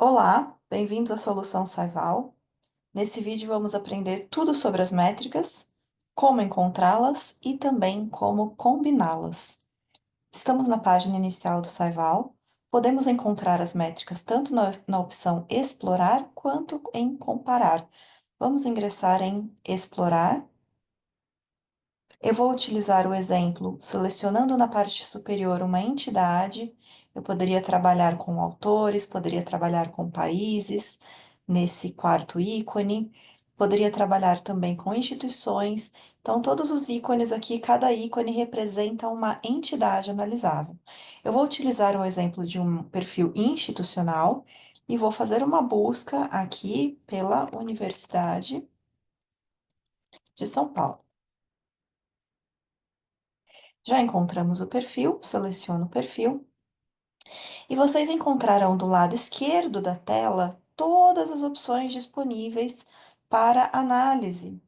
Olá, bem-vindos à Solução Saival. Nesse vídeo vamos aprender tudo sobre as métricas, como encontrá-las e também como combiná-las. Estamos na página inicial do Saival. Podemos encontrar as métricas tanto na opção Explorar quanto em Comparar. Vamos ingressar em Explorar. Eu vou utilizar o exemplo selecionando na parte superior uma entidade. Eu poderia trabalhar com autores, poderia trabalhar com países, nesse quarto ícone, poderia trabalhar também com instituições. Então, todos os ícones aqui, cada ícone representa uma entidade analisável. Eu vou utilizar o exemplo de um perfil institucional e vou fazer uma busca aqui pela Universidade de São Paulo. Já encontramos o perfil, seleciono o perfil, e vocês encontrarão do lado esquerdo da tela todas as opções disponíveis para análise.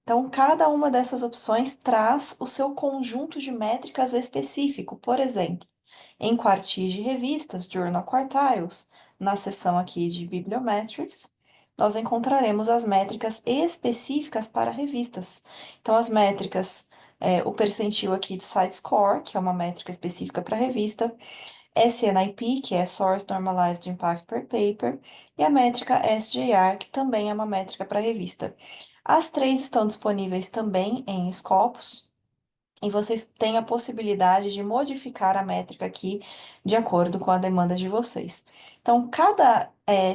Então, cada uma dessas opções traz o seu conjunto de métricas específico. Por exemplo, em quartis de revistas, Journal Quartiles, na seção aqui de Bibliometrics, nós encontraremos as métricas específicas para revistas. Então, as métricas, o percentil aqui de Site Score, que é uma métrica específica para revista, SNIP, que é Source Normalized Impact per Paper, e a métrica SJR, que também é uma métrica para revista. As três estão disponíveis também em Scopus, e vocês têm a possibilidade de modificar a métrica aqui de acordo com a demanda de vocês. Então, cada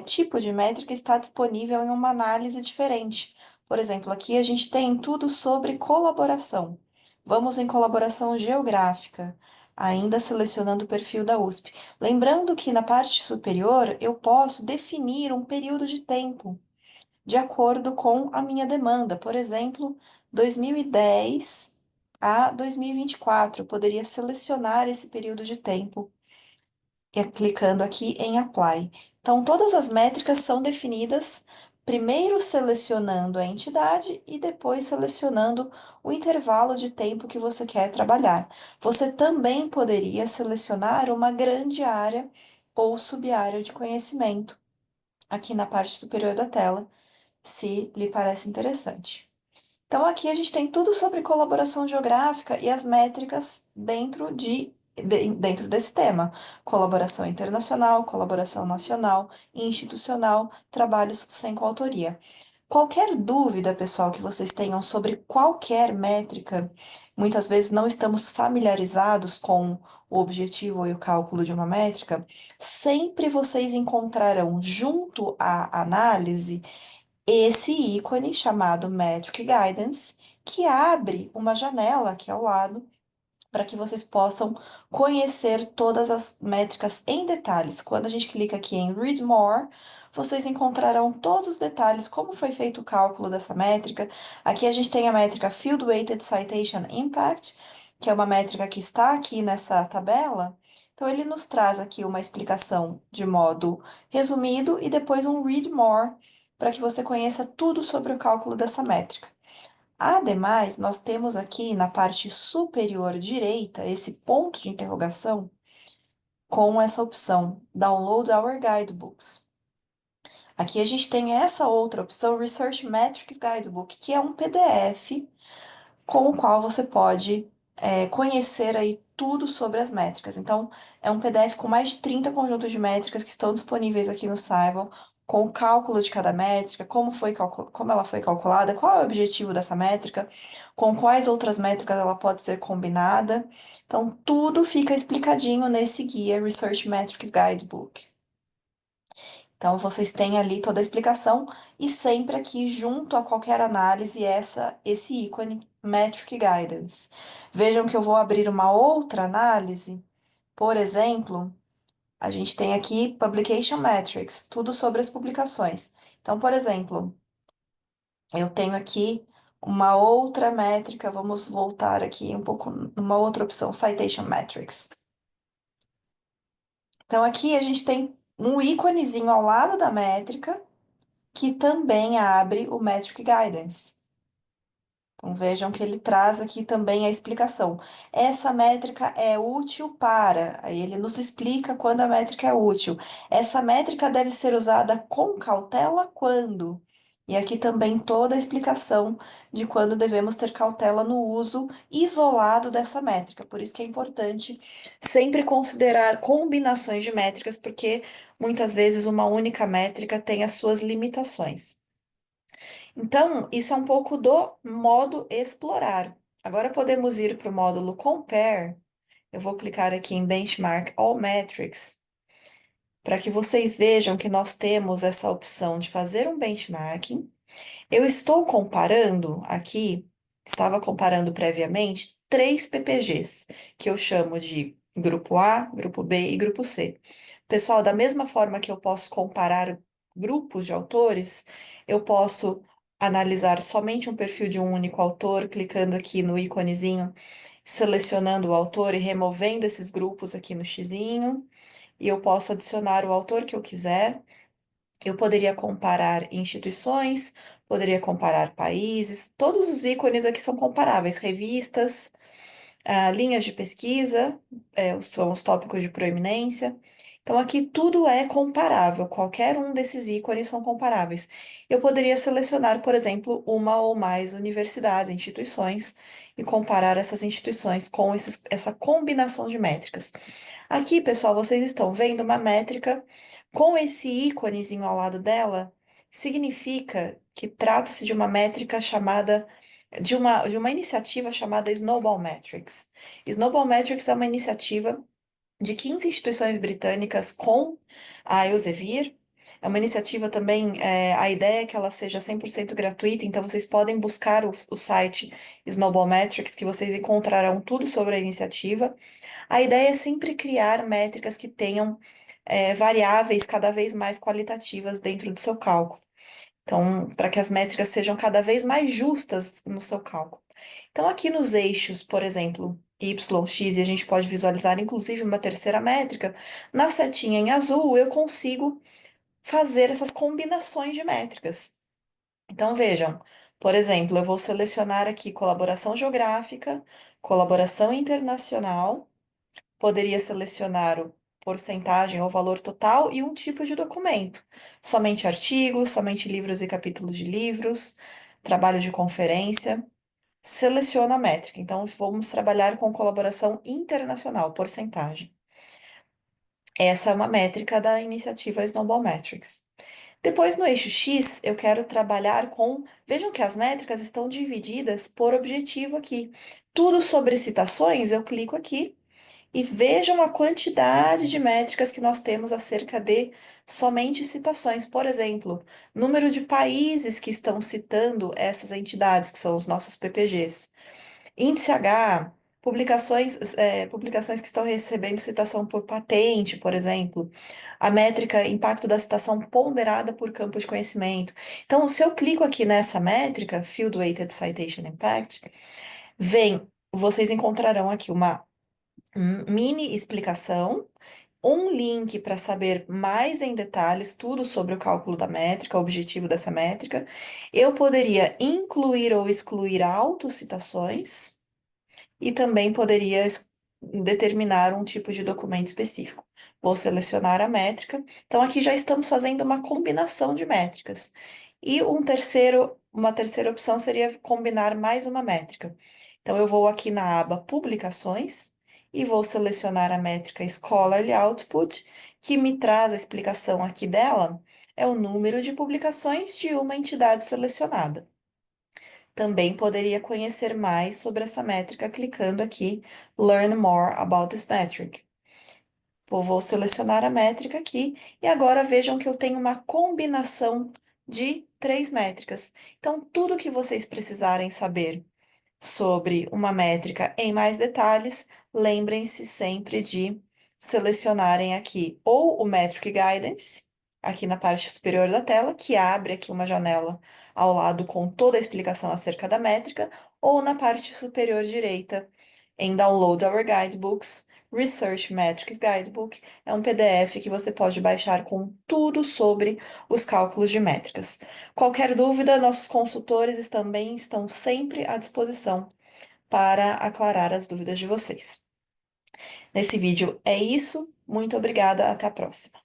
tipo de métrica está disponível em uma análise diferente. Por exemplo, aqui a gente tem tudo sobre colaboração. Vamos em colaboração geográfica, ainda selecionando o perfil da USP. Lembrando que na parte superior eu posso definir um período de tempo de acordo com a minha demanda. Por exemplo, 2010 a 2024. Eu poderia selecionar esse período de tempo clicando aqui em Apply. Então, todas as métricas são definidas primeiro selecionando a entidade e depois selecionando o intervalo de tempo que você quer trabalhar. Você também poderia selecionar uma grande área ou subárea de conhecimento aqui na parte superior da tela se lhe parece interessante. Então, aqui a gente tem tudo sobre colaboração geográfica e as métricas dentro desse tema: colaboração internacional, colaboração nacional, institucional, trabalhos sem coautoria. Qualquer dúvida, pessoal, que vocês tenham sobre qualquer métrica, muitas vezes não estamos familiarizados com o objetivo e o cálculo de uma métrica, sempre vocês encontrarão junto à análise esse ícone chamado Metric Guidance, que abre uma janela aqui ao lado para que vocês possam conhecer todas as métricas em detalhes. Quando a gente clica aqui em Read More, vocês encontrarão todos os detalhes, como foi feito o cálculo dessa métrica. Aqui a gente tem a métrica Field Weighted Citation Impact, que é uma métrica que está aqui nessa tabela. Então, ele nos traz aqui uma explicação de modo resumido e depois um Read More, para que você conheça tudo sobre o cálculo dessa métrica. Ademais, nós temos aqui na parte superior direita esse ponto de interrogação com essa opção Download Our Guidebooks. Aqui a gente tem essa outra opção Research Metrics Guidebook, que é um PDF com o qual você pode conhecer aí tudo sobre as métricas. Então, é um PDF com mais de 30 conjuntos de métricas que estão disponíveis aqui no Saival, com o cálculo de cada métrica, como ela foi calculada, qual é o objetivo dessa métrica, com quais outras métricas ela pode ser combinada. Então, tudo fica explicadinho nesse guia Research Metrics Guidebook. Então, vocês têm ali toda a explicação e sempre aqui, junto a qualquer análise, esse ícone Metric Guidance. Vejam que eu vou abrir uma outra análise. Por exemplo, a gente tem aqui Publication Metrics, tudo sobre as publicações. Então, por exemplo, eu tenho aqui uma outra métrica, vamos voltar aqui um pouco numa outra opção, Citation Metrics. Então, aqui a gente tem um íconezinho ao lado da métrica, que também abre o Metric Guidance. Então vejam que ele traz aqui também a explicação. Essa métrica é útil para. Aí ele nos explica quando a métrica é útil. Essa métrica deve ser usada com cautela quando. E aqui também toda a explicação de quando devemos ter cautela no uso isolado dessa métrica. Por isso que é importante sempre considerar combinações de métricas, porque muitas vezes uma única métrica tem as suas limitações. Então, isso é um pouco do modo explorar. Agora podemos ir para o módulo Compare. Eu vou clicar aqui em Benchmark All Metrics, para que vocês vejam que nós temos essa opção de fazer um benchmarking. Eu estou comparando aqui, estava comparando previamente, três PPGs, que eu chamo de grupo A, grupo B e grupo C. Pessoal, da mesma forma que eu posso comparar grupos de autores, eu posso analisar somente um perfil de um único autor, clicando aqui no íconezinho, selecionando o autor e removendo esses grupos aqui no xizinho, e eu posso adicionar o autor que eu quiser. Eu poderia comparar instituições, poderia comparar países, todos os ícones aqui são comparáveis, revistas, linhas de pesquisa, são os tópicos de proeminência. Então, aqui tudo é comparável, qualquer um desses ícones são comparáveis. Eu poderia selecionar, por exemplo, uma ou mais universidades, instituições, e comparar essas instituições com essa combinação de métricas. Aqui, pessoal, vocês estão vendo uma métrica com esse íconezinho ao lado dela, significa que trata-se de uma métrica chamada, de uma iniciativa chamada Snowball Metrics. Snowball Metrics é uma iniciativa de 15 instituições britânicas com a Elsevier. É uma iniciativa também, a ideia é que ela seja 100% gratuita, então vocês podem buscar o site Snowball Metrics, que vocês encontrarão tudo sobre a iniciativa. A ideia é sempre criar métricas que tenham variáveis cada vez mais qualitativas dentro do seu cálculo. Então, para que as métricas sejam cada vez mais justas no seu cálculo. Então, aqui nos eixos, por exemplo, Y, X, e a gente pode visualizar inclusive uma terceira métrica, na setinha em azul eu consigo fazer essas combinações de métricas. Então, vejam, por exemplo, eu vou selecionar aqui colaboração geográfica, colaboração internacional. Poderia selecionar o porcentagem ou valor total e um tipo de documento. Somente artigos, somente livros e capítulos de livros, trabalho de conferência. Seleciona a métrica. Então, vamos trabalhar com colaboração internacional, porcentagem. Essa é uma métrica da iniciativa Snowball Metrics. Depois, no eixo X, eu quero trabalhar com. Vejam que as métricas estão divididas por objetivo aqui. Tudo sobre citações, eu clico aqui e vejam a quantidade de métricas que nós temos acerca de somente citações. Por exemplo, número de países que estão citando essas entidades, que são os nossos PPGs. Índice H, publicações que estão recebendo citação por patente, por exemplo. A métrica impacto da citação ponderada por campo de conhecimento. Então, se eu clico aqui nessa métrica, Field Weighted Citation Impact, vocês encontrarão aqui uma mini explicação, um link para saber mais em detalhes tudo sobre o cálculo da métrica, o objetivo dessa métrica. Eu poderia incluir ou excluir autocitações e também poderia determinar um tipo de documento específico. Vou selecionar a métrica. Então, aqui já estamos fazendo uma combinação de métricas. E uma terceira opção seria combinar mais uma métrica. Então, eu vou aqui na aba Publicações e vou selecionar a métrica Scholarly Output, que me traz a explicação aqui dela, é o número de publicações de uma entidade selecionada. Também poderia conhecer mais sobre essa métrica clicando aqui Learn more about this metric. Vou selecionar a métrica aqui e agora vejam que eu tenho uma combinação de três métricas. Então, tudo que vocês precisarem saber sobre uma métrica em mais detalhes, lembrem-se sempre de selecionarem aqui ou o Metric Guidance, aqui na parte superior da tela, que abre aqui uma janela ao lado com toda a explicação acerca da métrica, ou na parte superior direita, em Download Our Guidebooks, Research Metrics Guidebook. É um PDF que você pode baixar com tudo sobre os cálculos de métricas. Qualquer dúvida, nossos consultores também estão sempre à disposição para aclarar as dúvidas de vocês. Nesse vídeo é isso. Muito obrigada. Até a próxima.